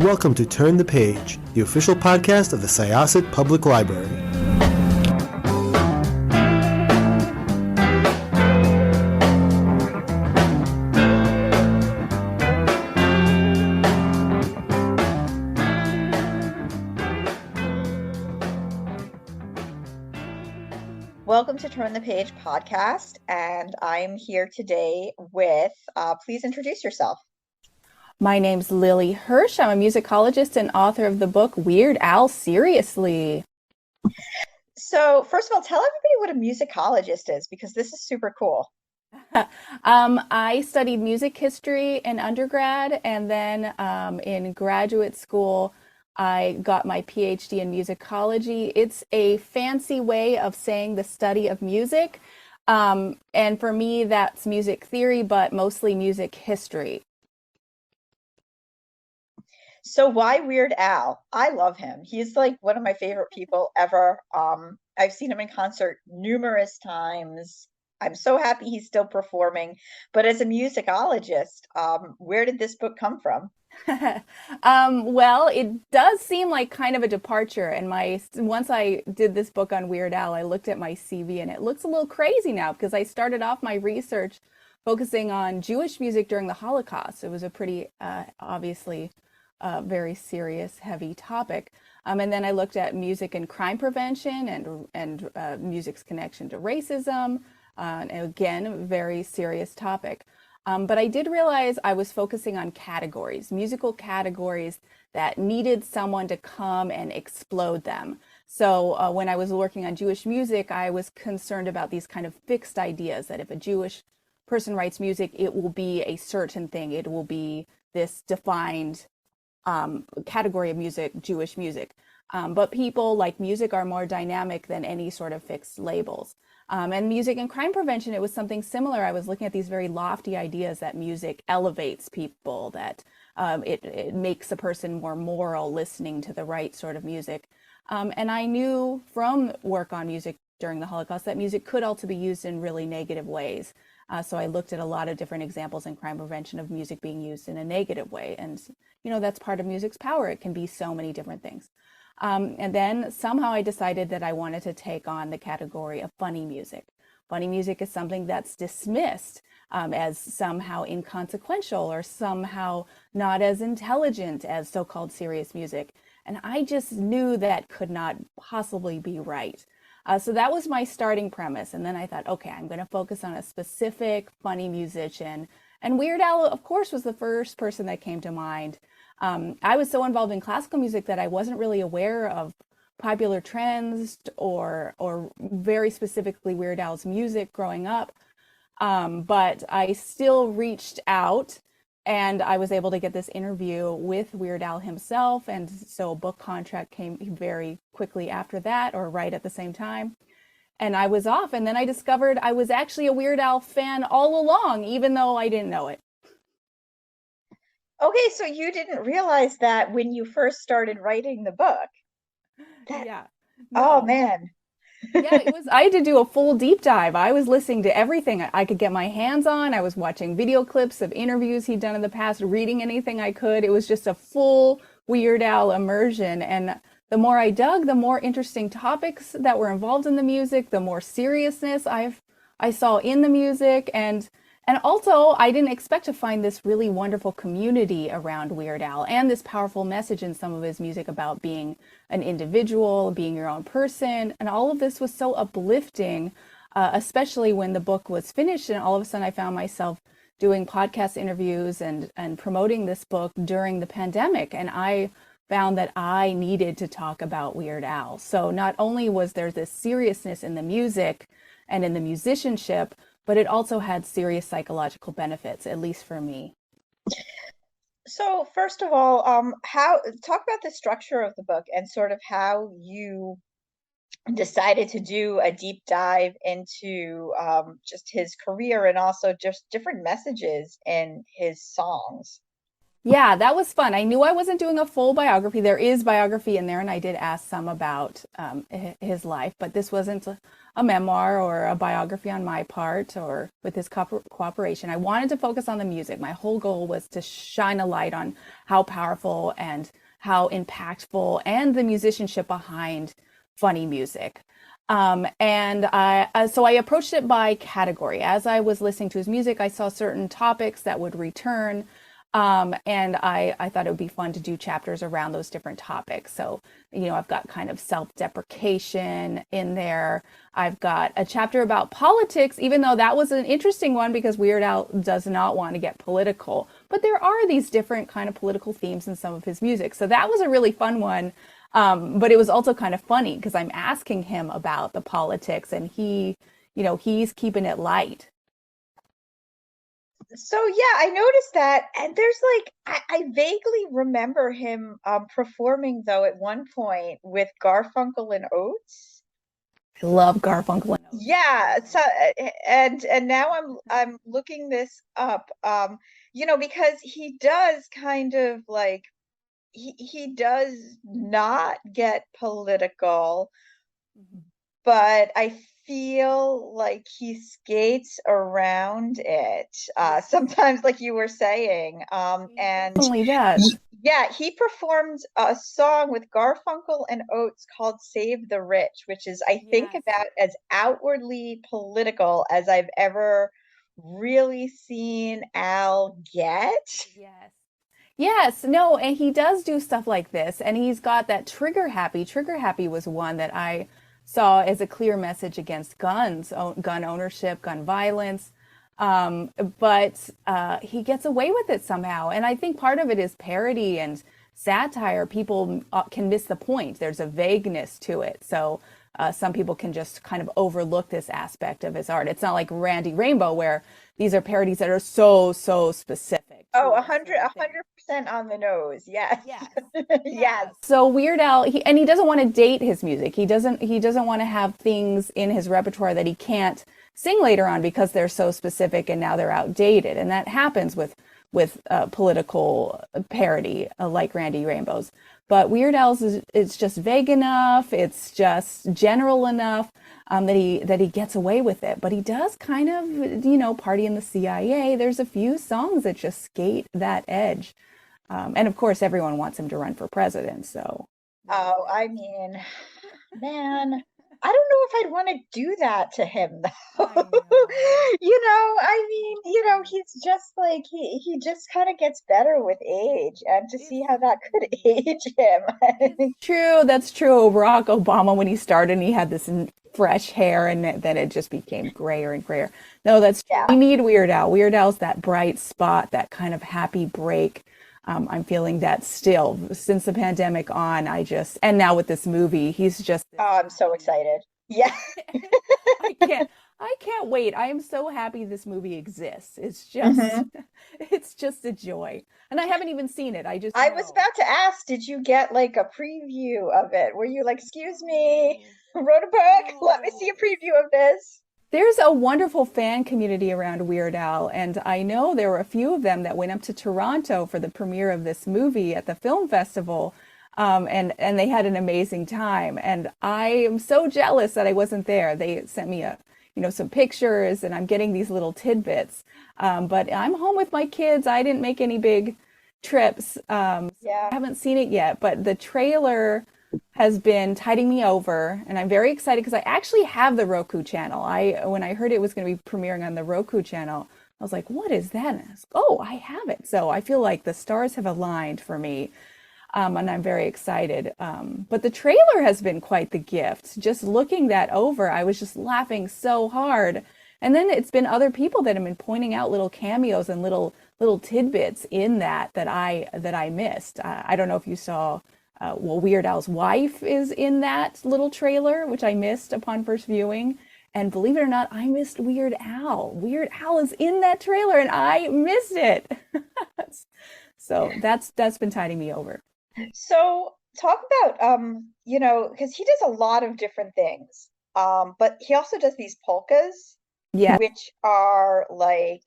welcome to Turn the Page, the official podcast of the Syosset Public Library. Welcome to Turn the Page podcast, and I'm here today with, please introduce yourself. My name's Lily Hirsch. I'm a musicologist and author of the book Weird Al Seriously. So first of all, tell everybody what a musicologist is, because this is super cool. I studied music history in undergrad, and then in graduate school, I got my PhD in musicology. It's a fancy way of saying the study of music. And for me, that's music theory, but mostly music history. So why Weird Al? I love him. He's like one of my favorite people ever. I've seen him in concert numerous times. I'm so happy he's still performing. But as a musicologist, where did this book come from? Well, it does seem like kind of a departure. And once I did this book on Weird Al, I looked at my CV and it looks a little crazy now because I started off my research focusing on Jewish music during the Holocaust. It was a pretty obviously very serious, heavy topic. And then I looked at music and crime prevention and music's connection to racism. And again, a very serious topic. But I did realize I was focusing on categories, musical categories that needed someone to come and explode them. So when I was working on Jewish music, I was concerned about these kind of fixed ideas that if a Jewish person writes music, it will be a certain thing. It will be this defined category of music, Jewish music. But people like music are more dynamic than any sort of fixed labels. And music and crime prevention, it was something similar. I was looking at these very lofty ideas that music elevates people, that it makes a person more moral listening to the right sort of music. And I knew from work on music during the Holocaust that music could also be used in really negative ways. So I looked at a lot of different examples in crime prevention of music being used in a negative way. And, you know, that's part of music's power. It can be so many different things. And then somehow I decided that I wanted to take on the category of funny music. Funny music is something that's dismissed as somehow inconsequential or somehow not as intelligent as so-called serious music. And I just knew that could not possibly be right. So that was my starting premise. And then I thought, okay, I'm going to focus on a specific funny musician. And Weird Al, of course, was the first person that came to mind. I was so involved in classical music that I wasn't really aware of popular trends or very specifically Weird Al's music growing up. But I still reached out and I was able to get this interview with Weird Al himself. And so a book contract came very quickly after that, or right at the same time. And I was off. And then I discovered I was actually a Weird Al fan all along, even though I didn't know it. Okay, so you didn't realize that when you first started writing the book. Yeah. Oh, No. man. Yeah, I had to do a full deep dive. I was listening to everything I could get my hands on. I was watching video clips of interviews he'd done in the past, reading anything I could. It was just a full Weird Al immersion. And the more I dug, the more interesting topics that were involved in the music, the more seriousness I saw in the music. And also, I didn't expect to find this really wonderful community around Weird Al and this powerful message in some of his music about being an individual, being your own person. And all of this was so uplifting, especially when the book was finished. And all of a sudden, I found myself doing podcast interviews and promoting this book during the pandemic. And I found that I needed to talk about Weird Al. So not only was there this seriousness in the music and in the musicianship, but it also had serious psychological benefits, at least for me. So first of all, talk about the structure of the book and sort of how you decided to do a deep dive into just his career and also just different messages in his songs. Yeah, that was fun. I knew I wasn't doing a full biography. There is biography in there, and I did ask some about his life, but this wasn't a memoir or a biography on my part or with his cooperation. I wanted to focus on the music. My whole goal was to shine a light on how powerful and how impactful and the musicianship behind funny music. So I approached it by category. As I was listening to his music, I saw certain topics that would return. And I thought it would be fun to do chapters around those different topics. So, I've got kind of self-deprecation in there. I've got a chapter about politics, even though that was an interesting one because Weird Al does not want to get political. But there are these different kind of political themes in some of his music. So that was a really fun one. But it was also kind of funny because I'm asking him about the politics and he's keeping it light. So yeah, I noticed that, and there's I vaguely remember him performing though at one point with Garfunkel and Oates. I love Garfunkel and Oates. Yeah, so and now I'm looking this up, because he does kind of like he does not get political, but I feel like he skates around it sometimes, like you were saying. And Definitely does. yeah, he performed a song with Garfunkel and Oates called Save the Rich, which is, I think, Yes. about as outwardly political as I've ever really seen Al get. Yes. Yes, no, and he does do stuff like this, and he's got that trigger happy. Trigger happy was one that I saw as a clear message against gun ownership, gun violence. But he gets away with it somehow, and I think part of it is parody and satire. People can miss the point. There's a vagueness to it, so some people can just kind of overlook this aspect of his art. It's not like Randy Rainbow, where these are parodies that are so specific. Oh, 100% on the nose. Yes. Yes. Yes. So Weird Al, he doesn't want to date his music. He doesn't want to have things in his repertoire that he can't sing later on because they're so specific and now they're outdated. And that happens with political parody like Randy Rainbow's. But Weird Al's it's just vague enough. It's just general enough that he gets away with it. But he does kind of party in the CIA. There's a few songs that just skate that edge. And of course, everyone wants him to run for president. So, Oh, I mean, man, I don't know if I'd want to do that to him though. I know. I mean, he's just like he just kind of gets better with age, and to see how that could age him. True, that's true. Barack Obama, when he started, and he had this fresh hair, and then it just became grayer and grayer. No, that's true. Yeah. We need Weird Al. Weird Al's that bright spot, that kind of happy break. I'm feeling that still since the pandemic on. And now with this movie, he's just. Oh, I'm so excited. Yeah. I can't wait. I am so happy this movie exists. It's just a joy. And I haven't even seen it. I was about to ask, did you get like a preview of it? Were you like, excuse me, wrote a book? Let me see a preview of this. There's a wonderful fan community around Weird Al, and I know there were a few of them that went up to Toronto for the premiere of this movie at the film festival, and they had an amazing time. And I am so jealous that I wasn't there. They sent me some pictures, and I'm getting these little tidbits. But I'm home with my kids. I didn't make any big trips. So I haven't seen it yet, but the trailer has been tiding me over, and I'm very excited because I actually have the Roku channel. When I heard it was going to be premiering on the Roku channel, I was like, what is that? And I have it. So I feel like the stars have aligned for me, and I'm very excited. But the trailer has been quite the gift. Just looking that over, I was just laughing so hard. And then it's been other people that have been pointing out little cameos and little tidbits in that I missed. I don't know if you saw. Weird Al's wife is in that little trailer, which I missed upon first viewing. And believe it or not, I missed Weird Al. Weird Al is in that trailer, and I missed it. So that's been tiding me over. So talk about because he does a lot of different things. But he also does these polkas, which are like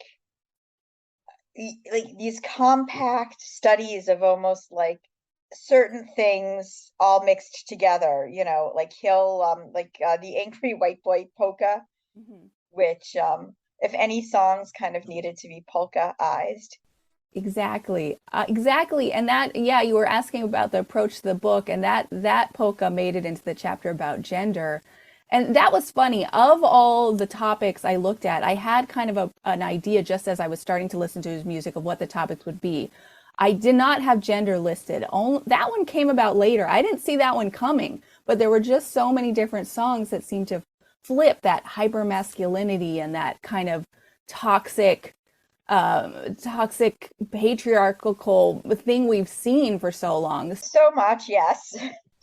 these compact studies of almost like certain things all mixed together, like he'll the Angry White Boy polka, Mhm. which if any songs kind of needed to be polka-ized. Exactly. Exactly. And that, yeah, you were asking about the approach to the book, and that polka made it into the chapter about gender. And that was funny. Of all the topics I looked at, I had kind of an idea just as I was starting to listen to his music of what the topics would be. I did not have gender listed. Only, that one came about later. I didn't see that one coming, but there were just so many different songs that seemed to flip that hyper masculinity and that kind of toxic toxic patriarchal thing we've seen for so long. So much, yes.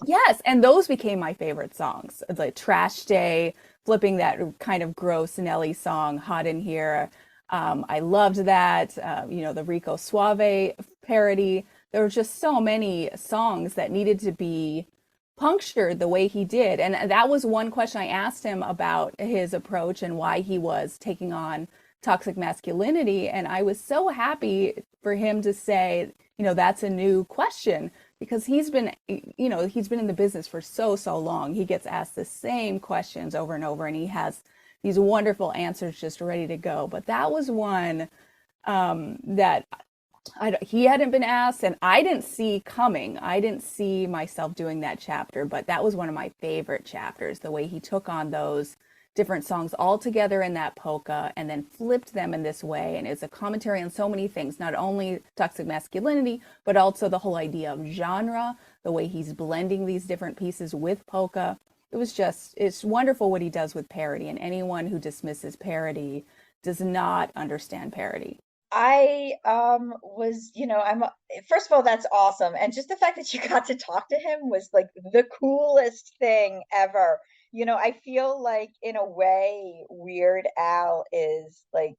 Yes, and those became my favorite songs. Like Trash Day, flipping that kind of gross Nelly song, Hot in Here. I loved that. The Rico Suave parody. There were just so many songs that needed to be punctured the way he did. And that was one question I asked him about his approach and why he was taking on toxic masculinity. And I was so happy for him to say, that's a new question because he's been in the business for so long. He gets asked the same questions over and over, and he has these wonderful answers just ready to go. But that was one that he hadn't been asked, and I didn't see coming. I didn't see myself doing that chapter, but that was one of my favorite chapters, the way he took on those different songs all together in that polka and then flipped them in this way. And it's a commentary on so many things, not only toxic masculinity, but also the whole idea of genre, the way he's blending these different pieces with polka. It's wonderful what he does with parody. And anyone who dismisses parody does not understand parody. I was, I'm first of all, that's awesome. And just the fact that you got to talk to him was like the coolest thing ever. I feel like in a way, Weird Al is like,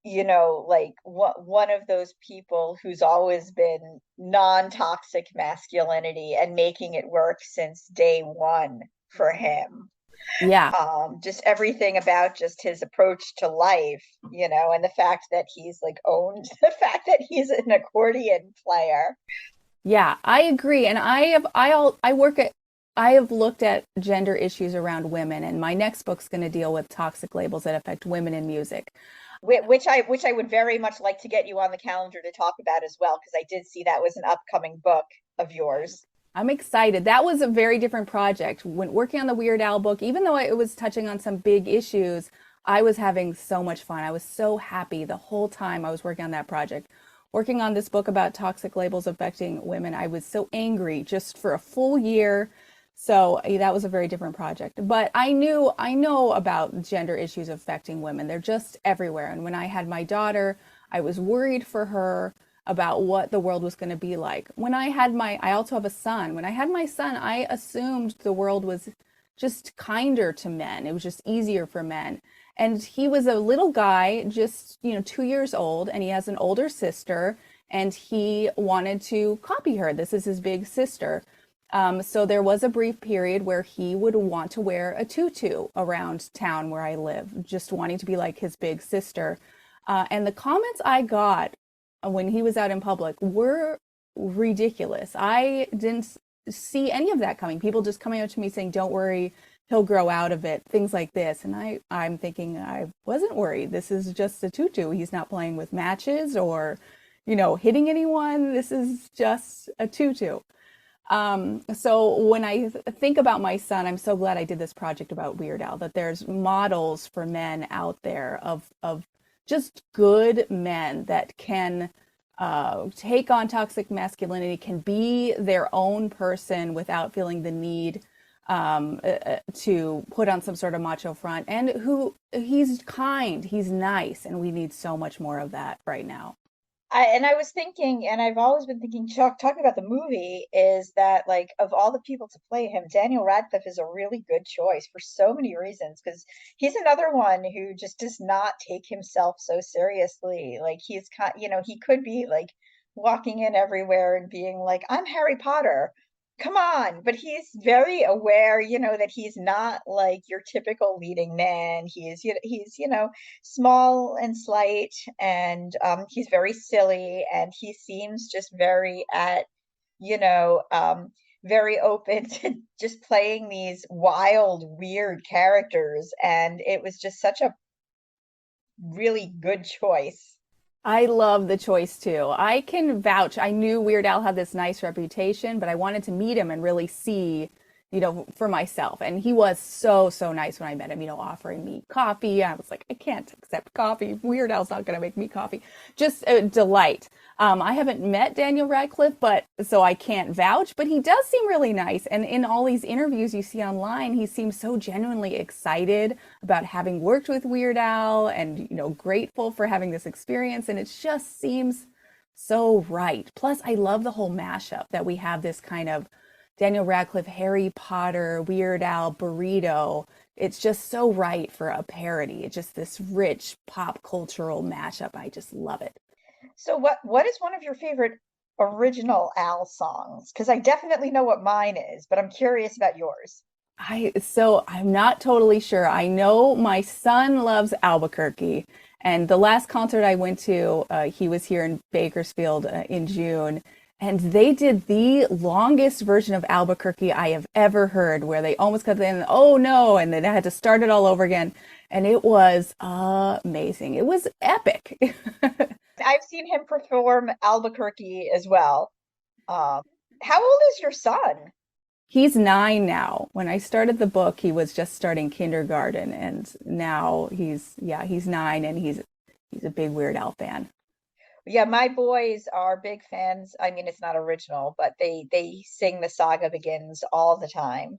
like one of those people who's always been non-toxic masculinity and making it work since day one for him. Yeah. Just everything about just his approach to life, and the fact that he's like owned the fact that he's an accordion player. Yeah, I agree. And I have looked at gender issues around women, and my next book's going to deal with toxic labels that affect women in music. Which I would very much like to get you on the calendar to talk about as well, because I did see that was an upcoming book of yours. I'm excited. That was a very different project. When working on the Weird Al book, even though it was touching on some big issues, I was having so much fun. I was so happy the whole time I was working on that project. Working on this book about toxic labels affecting women, I was so angry just for a full year. So that was a very different project. But I know about gender issues affecting women. They're just everywhere. And when I had my daughter, I was worried for her about what the world was going to be like. I also have a son. When I had my son, I assumed the world was just kinder to men. It was just easier for men. And he was a little guy, just, 2 years old, and he has an older sister, and he wanted to copy her. This is his big sister. So there was a brief period where he would want to wear a tutu around town where I live, just wanting to be like his big sister. And the comments I got when he was out in public were ridiculous. I didn't see any of that coming. People just coming up to me saying, "Don't worry, he'll grow out of it," things like this. And I'm thinking I wasn't worried. This is just a tutu. He's not playing with matches or, hitting anyone. This is just a tutu. So when I think about my son, I'm so glad I did this project about Weird Al, that there's models for men out there of just good men that can take on toxic masculinity, can be their own person without feeling the need to put on some sort of macho front, and who he's kind, he's nice, and we need so much more of that right now. I was thinking, and I've always been thinking, Chuck, talking about the movie, is that like of all the people to play him, Daniel Radcliffe is a really good choice for so many reasons, because he's another one who just does not take himself so seriously. Like he's kind, he could be like walking in everywhere and being like, "I'm Harry Potter." Come on, but he's very aware, that he's not like your typical leading man. He's small and slight, and he's very silly, and he seems just very at very open to just playing these wild, weird characters. And it was just such a really good choice. I love the choice too. I can vouch. I knew Weird Al had this nice reputation, but I wanted to meet him and really see, for myself. And he was so, so nice when I met him, offering me coffee. I was like, I can't accept coffee. Weird Al's not going to make me coffee. Just a delight. I haven't met Daniel Radcliffe, but so I can't vouch, but he does seem really nice. And in all these interviews you see online, he seems so genuinely excited about having worked with Weird Al and, grateful for having this experience. And it just seems so right. Plus, I love the whole mashup that we have this kind of Daniel Radcliffe, Harry Potter, Weird Al burrito. It's just so right for a parody. It's just this rich pop cultural mashup. I just love it. So what is one of your favorite original Al songs? Because I definitely know what mine is, but I'm curious about yours. I'm not totally sure. I know my son loves Albuquerque, and the last concert I went to, he was here in Bakersfield in June, and they did the longest version of Albuquerque I have ever heard, where they almost cut in, oh no, and then I had to start it all over again, and it was amazing. It was epic. I've seen him perform Albuquerque as well. How old is your son? He's 9 now. When I started the book, he was just starting kindergarten, and now he's 9, and he's a big Weird Al fan. Yeah, my boys are big fans. I mean, it's not original, but they sing The Saga Begins all the time.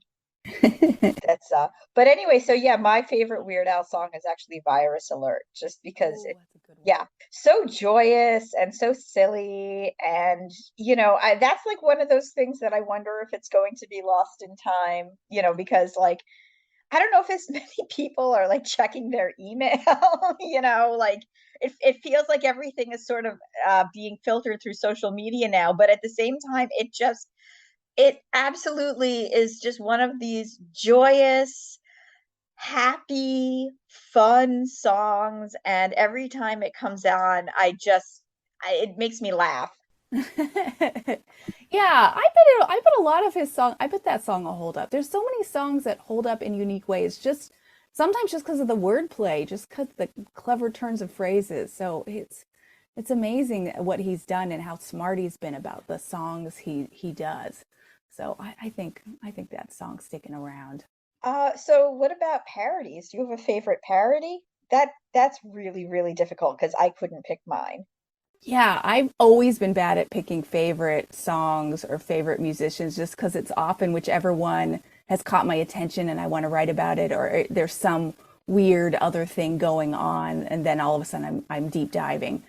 That's but anyway, so yeah, my favorite Weird Al song is actually Virus Alert, just because Oh, that's a good one. yeah, so joyous and so silly. And that's like one of those things that I wonder if it's going to be lost in time, because like I don't know if as many people are like checking their email, like it feels like everything is sort of being filtered through social media now, but at the same time, it absolutely is just one of these joyous, happy, fun songs. And every time it comes on, it makes me laugh. Yeah, I bet a lot of his song, I bet that song will hold up. There's so many songs that hold up in unique ways, just sometimes just because of the wordplay, just because the clever turns of phrases. So it's amazing what he's done and how smart he's been about the songs he does. So I think that song's sticking around. So what about parodies? Do you have a favorite parody? That's really, really difficult because I couldn't pick mine. Yeah, I've always been bad at picking favorite songs or favorite musicians just because it's often whichever one has caught my attention and I want to write about it, or there's some weird other thing going on, and then all of a sudden I'm deep diving.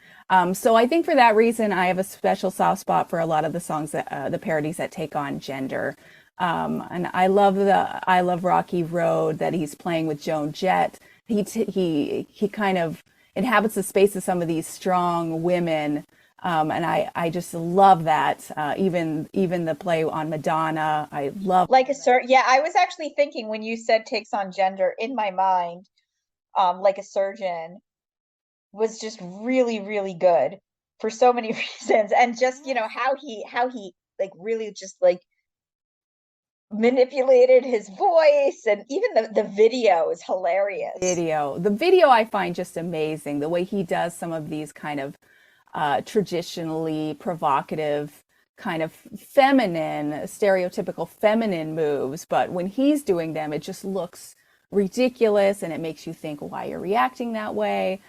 So I think for that reason, I have a special soft spot for a lot of the songs that the parodies that take on gender. And I love Rocky Road that he's playing with Joan Jett. He kind of inhabits the space of some of these strong women. And I just love that. Even the play on Madonna, I love Like a certain, yeah, I was actually thinking when you said takes on gender in my mind, like a surgeon was just really, really good for so many reasons. And just, how he like really just like manipulated his voice, and even the video is hilarious. video. The video I find just amazing. The way he does some of these kind of traditionally provocative, kind of feminine, stereotypical feminine moves, but when he's doing them, it just looks ridiculous and it makes you think why you're reacting that way.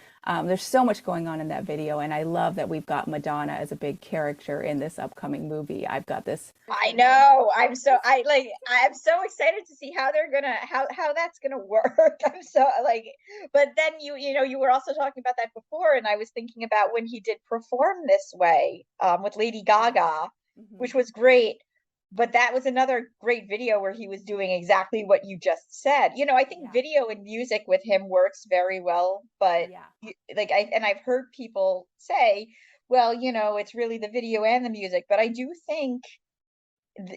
There's so much going on in that video, and I love that we've got Madonna as a big character in this upcoming movie. I've got this. I know. I'm so excited to see how they're gonna how that's gonna work. I'm so like, but then you were also talking about that before, and I was thinking about when he did Perform This Way with Lady Gaga, Mhm. which was great. But that was another great video where he was doing exactly what you just said. I think Yeah, video and music with him works very well, but yeah. I've heard people say, well, it's really the video and the music, but I do think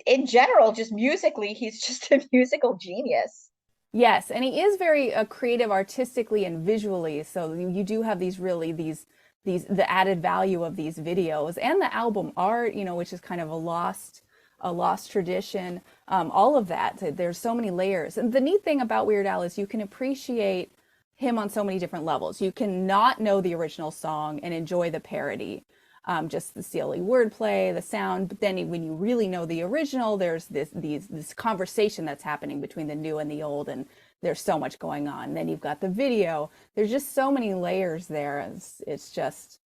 in general, just musically, he's just a musical genius. Yes, and he is very creative artistically and visually. So you do have these really these the added value of these videos and the album art, which is kind of a lost tradition. All of that. There's so many layers. And the neat thing about Weird Al is you can appreciate him on so many different levels. You can not know the original song and enjoy the parody, just the silly wordplay, the sound. But then when you really know the original, there's this conversation that's happening between the new and the old, and there's so much going on. And then you've got the video. There's just so many layers there. It's just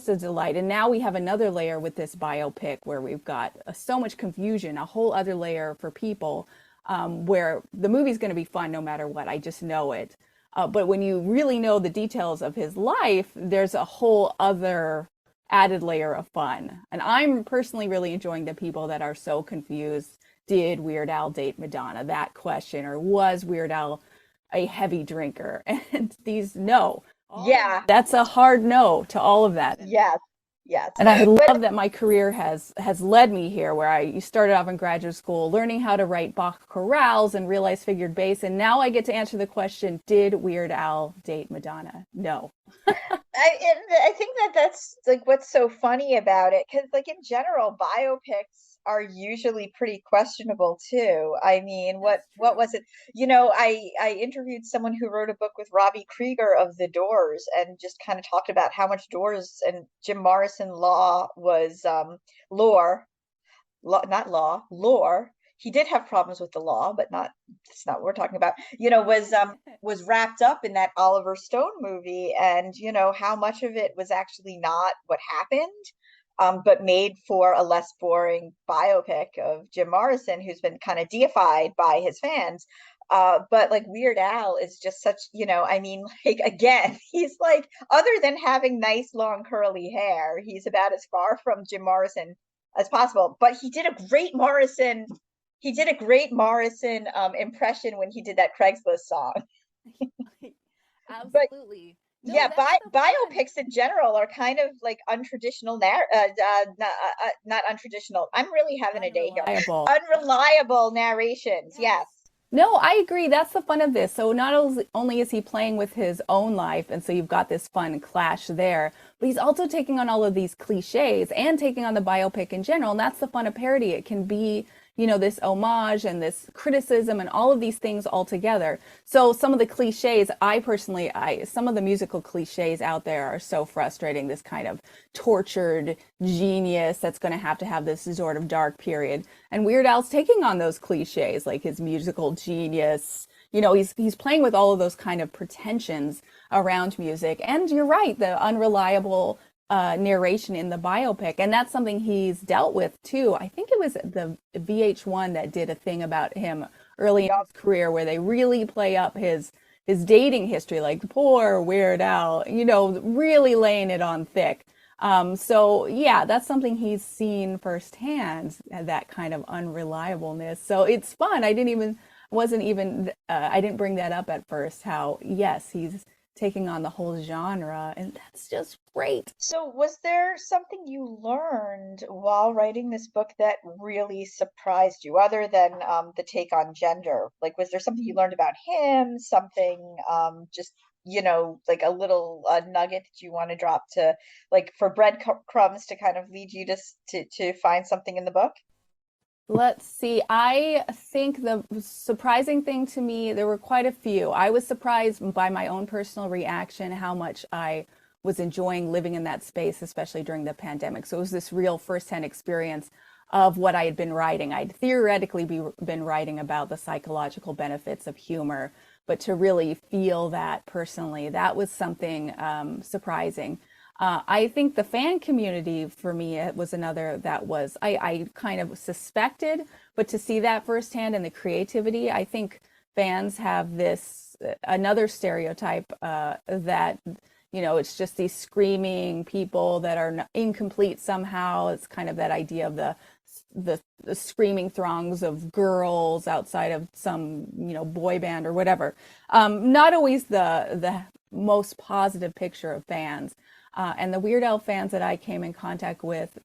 a delight. And now we have another layer with this biopic where we've got so much confusion, a whole other layer for people, where the movie's going to be fun no matter what. I just know it. But when you really know the details of his life, there's a whole other added layer of fun. And I'm personally really enjoying the people that are so confused. Did Weird Al date Madonna? That question. Or was Weird Al a heavy drinker? And these no. Yeah. That's a hard no to all of that. Yes. Yes. And I But love that my career has led me here, where I started off in graduate school learning how to write Bach chorales and realize figured bass, and now I get to answer the question: did Weird Al date Madonna? No. I think that that's like what's so funny about it, because like in general, biopics are usually pretty questionable too. I mean, what was it? I interviewed someone who wrote a book with Robbie Krieger of The Doors, and just kind of talked about how much Doors and Jim Morrison law was not law, lore. He did have problems with the law, but not that's not what we're talking about. Was wrapped up in that Oliver Stone movie, and how much of it was actually not what happened, but made for a less boring biopic of Jim Morrison, who's been kind of deified by his fans. But like Weird Al is just such, I mean, like again, he's like, other than having nice long curly hair, he's about as far from Jim Morrison as possible. But he did a great Morrison impression when he did that Craigslist song. But Absolutely. No, yeah, that's the fun. biopics in general are kind of like untraditional not untraditional. I'm really having a day here. Unreliable. Unreliable narrations. Yes. Yes. No, I agree. That's the fun of this. So not only is he playing with his own life, and so you've got this fun clash there, but he's also taking on all of these cliches and taking on the biopic in general. And that's the fun of parody. It can be, this homage and this criticism and all of these things all together. So some of the cliches, some of the musical cliches out there are so frustrating. This kind of tortured genius that's going to have this sort of dark period. And Weird Al's taking on those cliches, like his musical genius. He's playing with all of those kind of pretensions around music. And you're right, the unreliable narration in the biopic, and that's something he's dealt with too. I think it was the VH1 that did a thing about him early in Yup. his career, where they really play up his dating history, like poor Weird Al, really laying it on thick. So yeah, that's something he's seen firsthand, that kind of unreliableness. So it's fun. I didn't bring that up at first, how yes, he's taking on the whole genre, and that's just great. So was there something you learned while writing this book that really surprised you, other than the take on gender? Like, was there something you learned about him, something just like a little nugget that you want to drop, to like for breadcrumbs to kind of lead you to find something in the book? Let's see. I think the surprising thing to me, there were quite a few. I was surprised by my own personal reaction, how much I was enjoying living in that space, especially during the pandemic. So it was this real firsthand experience of what I had been writing. I'd theoretically been writing about the psychological benefits of humor, but to really feel that personally, that was something surprising. I think the fan community for me, it was another that was, I kind of suspected, but to see that firsthand and the creativity, I think fans have this another stereotype that, it's just these screaming people that are incomplete somehow. It's kind of that idea of the screaming throngs of girls outside of some, boy band or whatever. Not always the most positive picture of fans. And the Weird Al fans that I came in contact with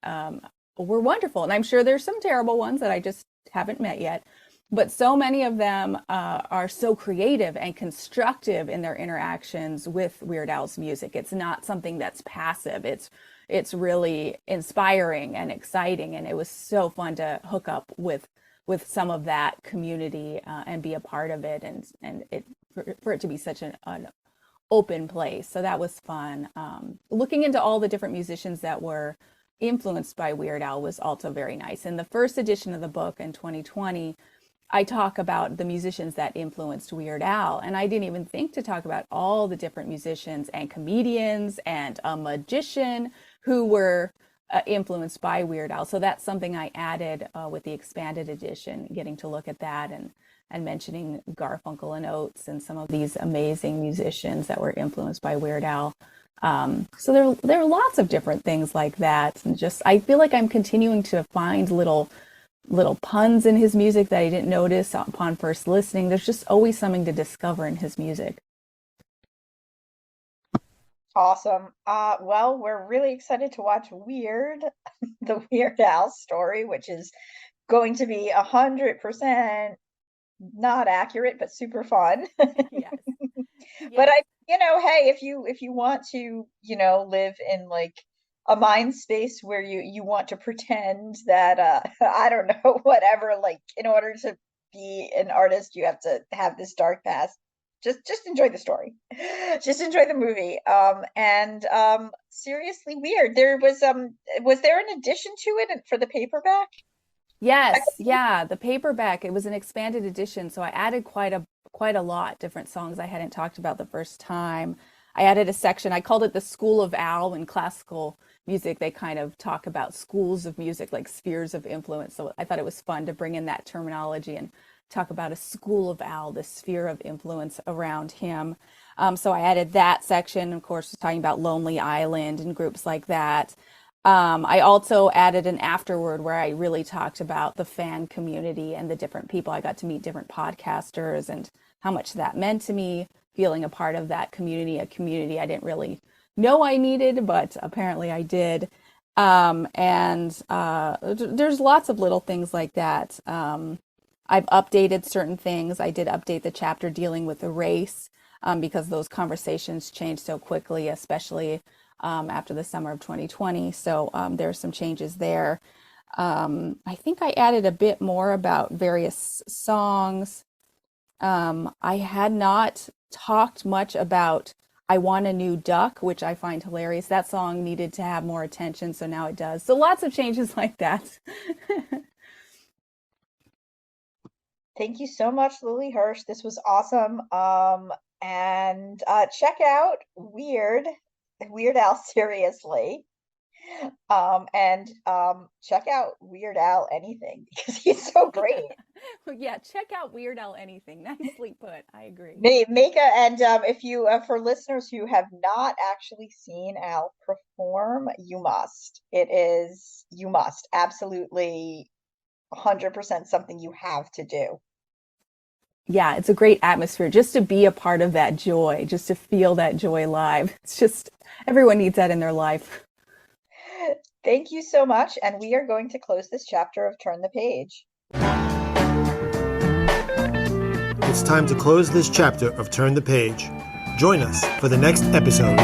were wonderful. And I'm sure there's some terrible ones that I just haven't met yet. But so many of them are so creative and constructive in their interactions with Weird Al's music. It's not something that's passive. It's really inspiring and exciting, and it was so fun to hook up with some of that community and be a part of it, and for it to be such an open place. So that was fun. Looking into all the different musicians that were influenced by Weird Al was also very nice. In the first edition of the book in 2020, I talk about the musicians that influenced Weird Al, and I didn't even think to talk about all the different musicians and comedians and a magician who were influenced by Weird Al. So that's something I added with the expanded edition, getting to look at that and mentioning Garfunkel and Oates and some of these amazing musicians that were influenced by Weird Al. So there are lots of different things like that, and just I feel like I'm continuing to find little puns in his music that I didn't notice upon first listening. There's just always something to discover in his music. Awesome. Well, we're really excited to watch Weird, the Weird Al story, which is going to be 100% not accurate, but super fun. Yes. But hey, if you want to, live in like a mind space where you want to pretend that I don't know, whatever, like in order to be an artist, you have to have this dark past. Just enjoy the story. Just enjoy the movie. And seriously weird. There was there an addition to it for the paperback? Yes, yeah, the paperback, it was an expanded edition, so I added quite a lot different songs I hadn't talked about the first time. I added a section, I called it the School of Al. In classical music, they kind of talk about schools of music, like spheres of influence. So I thought it was fun to bring in that terminology and talk about a school of Al, the sphere of influence around him. So I added that section, of course, talking about Lonely Island and groups like that. I also added an afterword where I really talked about the fan community and the different people. I got to meet different podcasters and how much that meant to me, feeling a part of that community, a community I didn't really know I needed, but apparently I did. There's lots of little things like that. I've updated certain things. I did update the chapter dealing with the race because those conversations changed so quickly, especially after the summer of 2020. So there are some changes there. I think I added a bit more about various songs. I had not talked much about I Want a New Duck, which I find hilarious. That song needed to have more attention, so now it does. So lots of changes like that. Thank you so much, Lily Hirsch. This was awesome. And check out Weird Al Seriously. And check out Weird Al Anything because he's so great. Yeah, check out Weird Al Anything. Nicely put. I agree. If you for listeners who have not actually seen Al perform, you must. You must absolutely 100% something you have to do. Yeah, it's a great atmosphere just to be a part of that joy, just to feel that joy live. It's just everyone needs that in their life. Thank you so much. And we are going to close this chapter of Turn the Page. It's time to close this chapter of Turn the Page. Join us for the next episode.